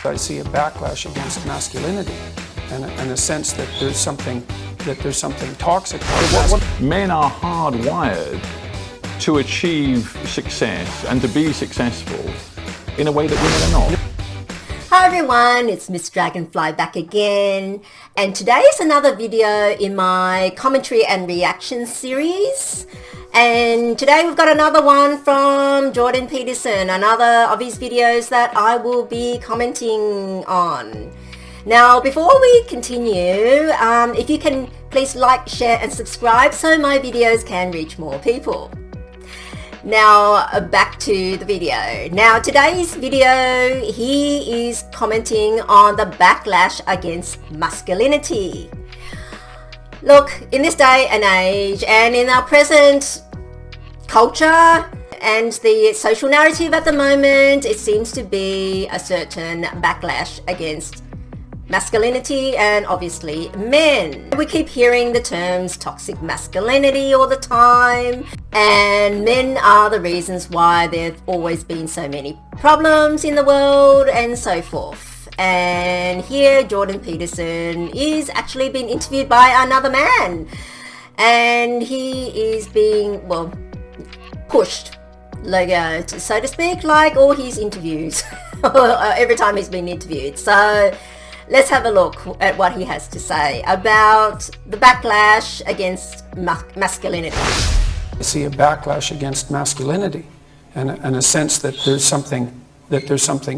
I see a backlash against masculinity and a sense that there's something toxic about Men are hardwired to achieve success and to be successful in a way that women are not. Hi everyone, it's Miss Dragonfly back again, and today is another video in my commentary and reaction series. And today we've got another one from Jordan Peterson, another of his videos that I will be commenting on. Now, before we continue, if you can please like, share and subscribe so my videos can reach more people. Now, back to the video. Now, today's video, he is commenting on the backlash against masculinity. Look, in this day and age and in our present culture and the social narrative at the moment, it seems to be a certain backlash against masculinity and obviously men. We keep hearing the terms toxic masculinity all the time, and men are the reasons why there have always been so many problems in the world and so forth. And here Jordan Peterson is actually being interviewed by another man, and he is being, well, pushed, like, so to speak, like all his interviews every time he's been interviewed. So let's have a look at what he has to say about the backlash against masculinity. I see a backlash against masculinity and a sense that there's something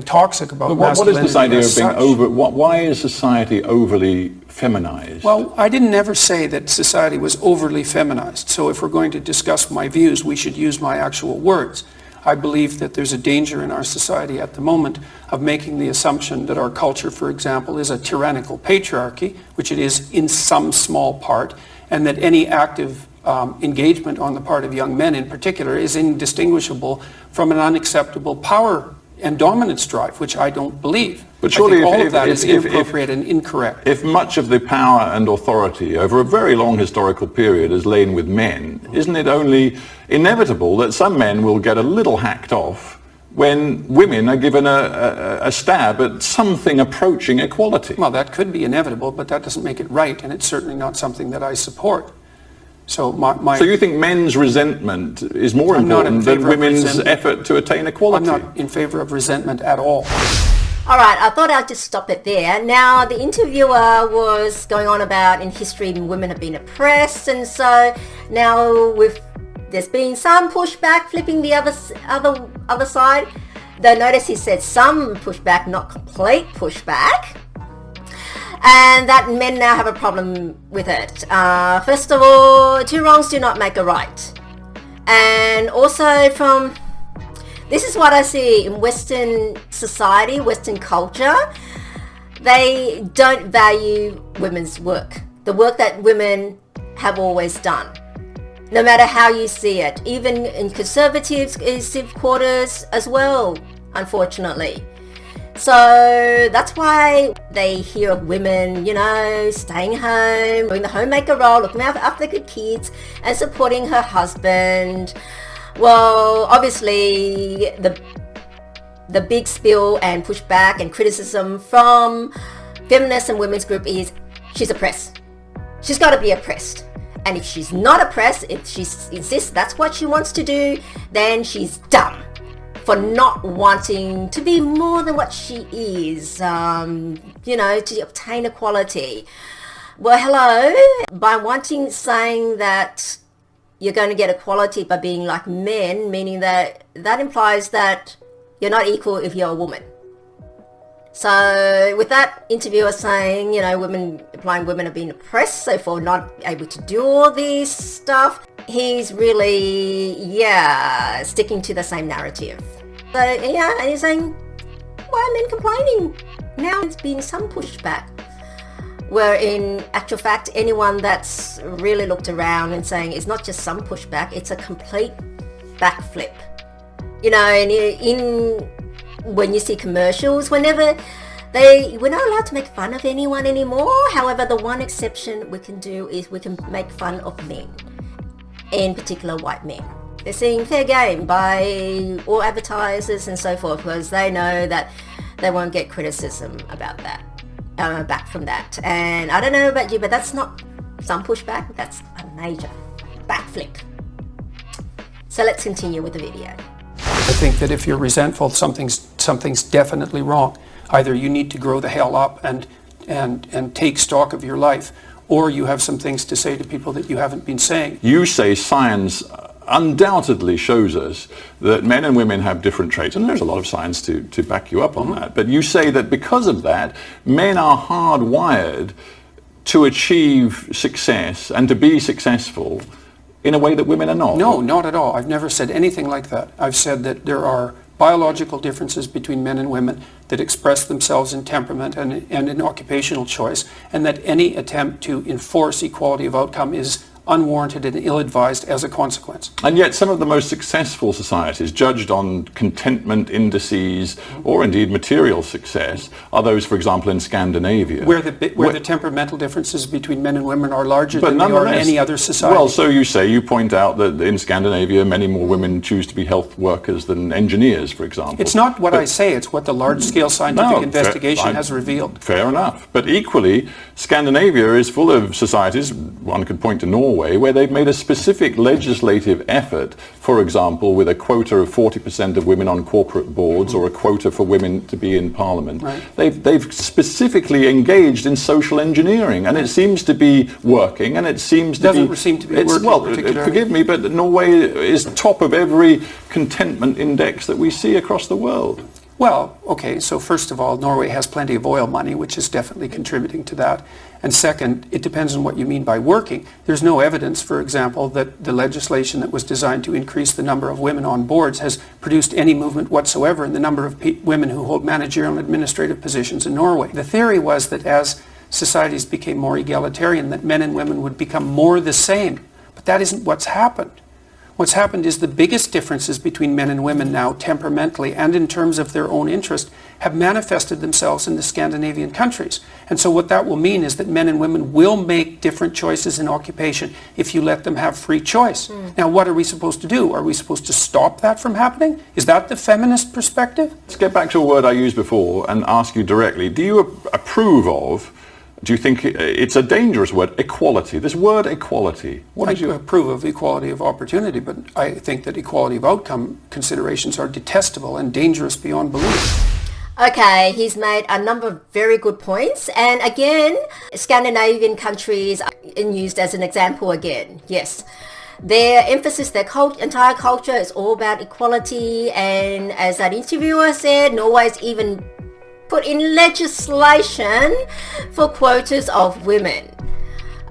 toxic about masculinity. What is this idea of being over? Why is society overly feminized? Well, I didn't ever say that society was overly feminized. So if we're going to discuss my views, we should use my actual words. I believe that there's a danger in our society at the moment of making the assumption that our culture, for example, is a tyrannical patriarchy, which it is in some small part, and that any active engagement on the part of young men in particular is indistinguishable from an unacceptable power and dominance drive, which I don't believe. But surely I think all of that is inappropriate and incorrect. If much of the power and authority over a very long historical period has lain with men, isn't it only inevitable that some men will get a little hacked off when women are given a stab at something approaching equality? Well, that could be inevitable, but that doesn't make it right, and it's certainly not something that I support. So So you think men's resentment is more important than women's effort to attain equality? I'm not in favor of resentment at all. All right, I thought I'd just stop it there. Now, the interviewer was going on about in history women have been oppressed, and so now there's been some pushback, flipping the other side. Though notice he said some pushback, not complete pushback. And that men now have a problem with it. First of all, two wrongs do not make a right. And also this is what I see in Western society, Western culture. They don't value women's work, the work that women have always done, no matter how you see it, even in conservative quarters as well, unfortunately. So that's why they hear of women, staying home, doing the homemaker role, looking after the kids and supporting her husband. Well, obviously the big spill and pushback and criticism from feminists and women's group is she's oppressed. She's got to be oppressed. And if she's not oppressed, if she insists that's what she wants to do, then she's dumb for not wanting to be more than what she is, to obtain equality. Well, hello, by saying that you're going to get equality by being like men, meaning that implies that you're not equal if you're a woman. So with that interviewer saying, women have been oppressed, so for not able to do all this stuff, he's really, sticking to the same narrative. So, and he's saying, why are men complaining? Now there's been some pushback, where in actual fact, anyone that's really looked around and saying it's not just some pushback, it's a complete backflip. And when you see commercials, we're not allowed to make fun of anyone anymore. However, the one exception we can do is we can make fun of men, in particular white men. They're seeing fair game by all advertisers and so forth, because they know that they won't get criticism about that, back from that. And I don't know about you, but that's not some pushback, that's a major backflip. So let's continue with the video. I think that if you're resentful, something's definitely wrong. Either you need to grow the hell up and take stock of your life, or you have some things to say to people that you haven't been saying. You say science undoubtedly shows us that men and women have different traits, and there's a lot of science to back you up on that. But you say that because of that, men are hardwired to achieve success and to be successful in a way that women are not. No, not at all. I've never said anything like that. I've said that there are biological differences between men and women that express themselves in temperament and in occupational choice, and that any attempt to enforce equality of outcome is unwarranted and ill-advised as a consequence. And yet some of the most successful societies, judged on contentment indices or indeed material success, are those, for example, in Scandinavia. Where the temperamental differences between men and women are larger than they are in any other society. Well, so you point out that in Scandinavia many more women choose to be health workers than engineers, for example. It's not what I say, it's what the large-scale scientific investigation has revealed. Fair enough. But equally, Scandinavia is full of societies, one could point to Norway, where they've made a specific legislative effort, for example, with a quota of 40% of women on corporate boards or a quota for women to be in parliament. Right. They've specifically engaged in social engineering, and it seems to be working, and it seems to doesn't seem to be working particularly. Forgive me, but Norway is top of every contentment index that we see across the world. Well, okay, so first of all, Norway has plenty of oil money, which is definitely contributing to that. And second, it depends on what you mean by working. There's no evidence, for example, that the legislation that was designed to increase the number of women on boards has produced any movement whatsoever in the number of women who hold managerial and administrative positions in Norway. The theory was that as societies became more egalitarian, that men and women would become more the same. But that isn't what's happened. What's happened is the biggest differences between men and women now, temperamentally and in terms of their own interest, have manifested themselves in the Scandinavian countries. And so what that will mean is that men and women will make different choices in occupation if you let them have free choice. Now, what are we supposed to do? Are we supposed to stop that from happening? Is that the feminist perspective? Let's get back to a word I used before and ask you directly. Do you approve of, do you think it's a dangerous word, equality? This word equality. I approve of equality of opportunity, but I think that equality of outcome considerations are detestable and dangerous beyond belief. Okay, he's made a number of very good points. And again, Scandinavian countries are used as an example again. Yes. Their emphasis, their entire culture is all about equality. And as that interviewer said, Norway's even put in legislation for quotas of women.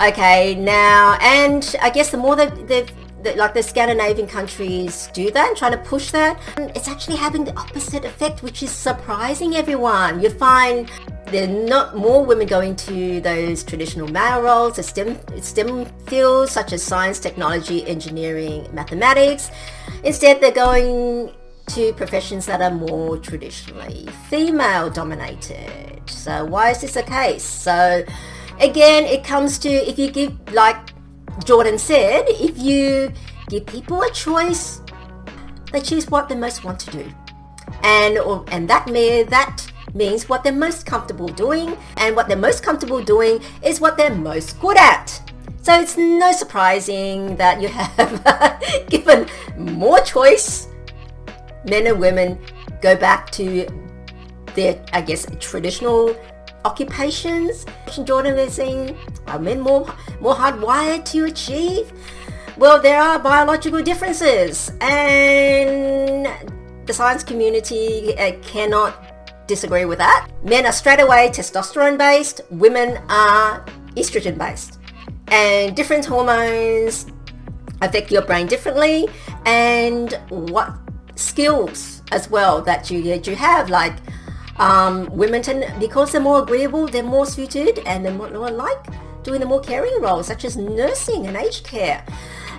Okay, now, and I guess the more like the Scandinavian countries do that and trying to push that, it's actually having the opposite effect, which is surprising everyone. You find there are not more women going to those traditional male roles, the STEM fields such as science, technology, engineering, mathematics. Instead, they're going to professions that are more traditionally female dominated. So why is this the case? So again, it comes to, if you give, like Jordan said, if you give people a choice, they choose what they most want to do, and that means what they're most comfortable doing, and what they're most comfortable doing is what they're most good at. So it's no surprising that you have given more choice. Men and women go back to their, I guess, traditional occupations. Jordan is saying, are men more hardwired to achieve? Well, there are biological differences, and the science community cannot disagree with that. Men are straight away testosterone based, women are estrogen based, and different hormones affect your brain differently, and what skills as well that you have, like women tend, because they're more agreeable, they're more suited, and they're more like doing the more caring roles such as nursing and aged care.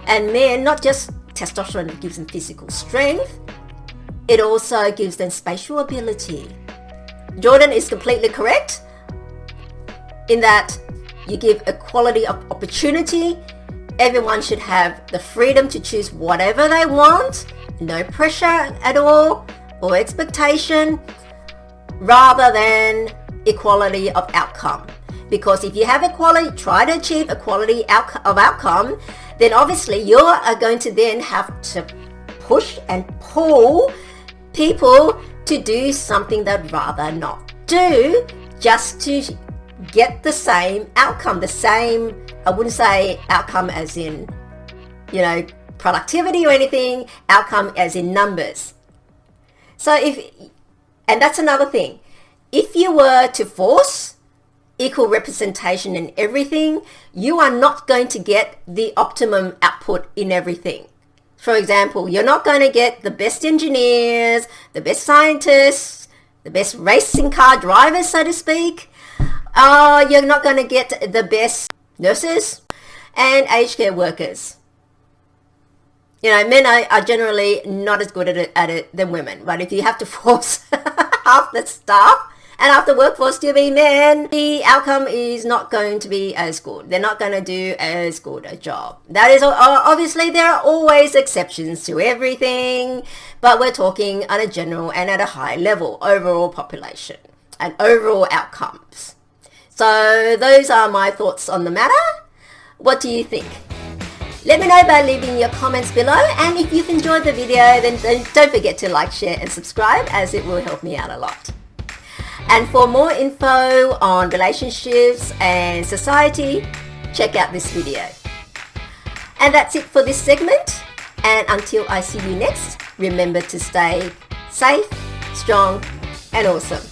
And men, not just testosterone gives them physical strength, it also gives them spatial ability. Jordan is completely correct in that you give equality of opportunity. Everyone should have the freedom to choose whatever they want. No pressure at all or expectation. rather than equality of outcome. Because if you have equality, try to achieve equality of outcome, then obviously you are going to then have to push and pull people to do something they'd rather not do, just to get the same outcome. The same, I wouldn't say outcome as in, productivity or anything, outcome as in numbers. So and that's another thing. If you were to force equal representation in everything, you are not going to get the optimum output in everything. For example, you're not going to get the best engineers, the best scientists, the best racing car drivers, so to speak. You're not going to get the best nurses and aged care workers. Men are generally not as good at it than women. But if you have to force half the staff and half the workforce to be men, the outcome is not going to be as good. They're not going to do as good a job. That is, obviously, there are always exceptions to everything, but we're talking on a general and at a high level, overall population and overall outcomes. So those are my thoughts on the matter. What do you think? Let me know by leaving your comments below, and if you've enjoyed the video, then don't forget to like, share and subscribe, as it will help me out a lot. And for more info on relationships and society, check out this video. And that's it for this segment, and until I see you next, remember to stay safe, strong and awesome.